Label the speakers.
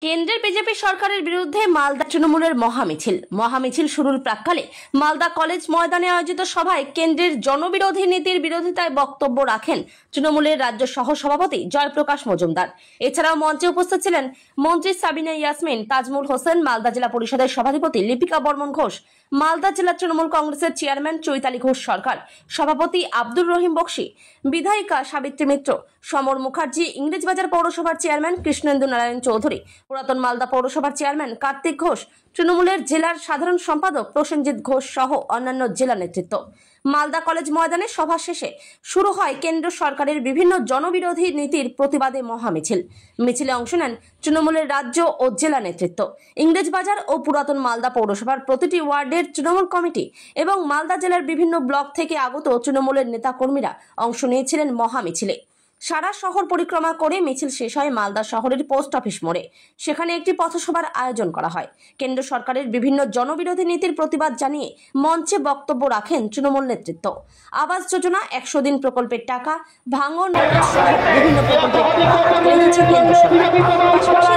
Speaker 1: কেন্দ্রের বিজেপি সরকারের বিরুদ্ধে মালদা তৃণমূলের মহামিছিল শুরুর প্রাক্কালে মালদা কলেজ ময়দানে আয়োজিত সভায় কেন্দ্রের জনবিরোধী নীতির বিরোধিতায় বক্তব্য রাখেন তৃণমূলের রাজ্য সহ সভাপতি জয়প্রকাশ মজুমদার। এছাড়াও মঞ্চে উপস্থিত ছিলেন মন্ত্রী সাবিনা ইয়াসমিন, তাজমুল হোসেন, মালদা জেলা পরিষদের সভাধিপতি লিপিকা বর্মন ঘোষ, মালদা জেলা তৃণমূল কংগ্রেসের চেয়ারম্যান চৈতালি ঘোষ সরকার, সভাপতি আব্দুর রহিম বক্সি, বিধায়িকা সাবিত্রী মিত্র, সমর মুখার্জি, ইংরেজবাজার পৌরসভার চেয়ারম্যান কৃষ্ণেন্দু নারায়ণ চৌধুরী, পুরাতন মালদা পৌরসভার চেয়ারম্যান কার্তিক ঘোষ, তৃণমূলের জেলার সাধারণ সম্পাদক প্রসেনজিৎ ঘোষ সহ অন্যান্য জেলা নেতৃত্ব। মালদা কলেজ ময়দানে সভা শেষে শুরু হয় কেন্দ্র সরকারের বিভিন্ন জনবিরোধী নীতির প্রতিবাদে মহামিছিল। মিছিলে অংশ নেন তৃণমূলের রাজ্য ও জেলা নেতৃত্ব, ইংরেজবাজার ও পুরাতন মালদা পৌরসভার প্রতিটি ওয়ার্ডের তৃণমূল কমিটি এবং মালদা জেলার বিভিন্ন ব্লক থেকে আগত তৃণমূলের নেতাকর্মীরা অংশ নিয়েছিলেন মহামিছিলে। সারা শহর পরিক্রমা করে মিছিল শেষ হয় মালদা শহরের পোস্ট অফিস মোড়ে। সেখানে একটি পথসভার আয়োজন করা হয়। কেন্দ্র সরকারের বিভিন্ন জনবিরোধী নীতির প্রতিবাদ জানিয়ে মঞ্চে বক্তব্য রাখেন তৃণমূল নেতৃত্ব। আবাস যোজনা, 100 দিন প্রকল্পের টাকা, ভাঙন, বিভিন্ন প্রকল্পের টাকা কেন্দ্র সরকার।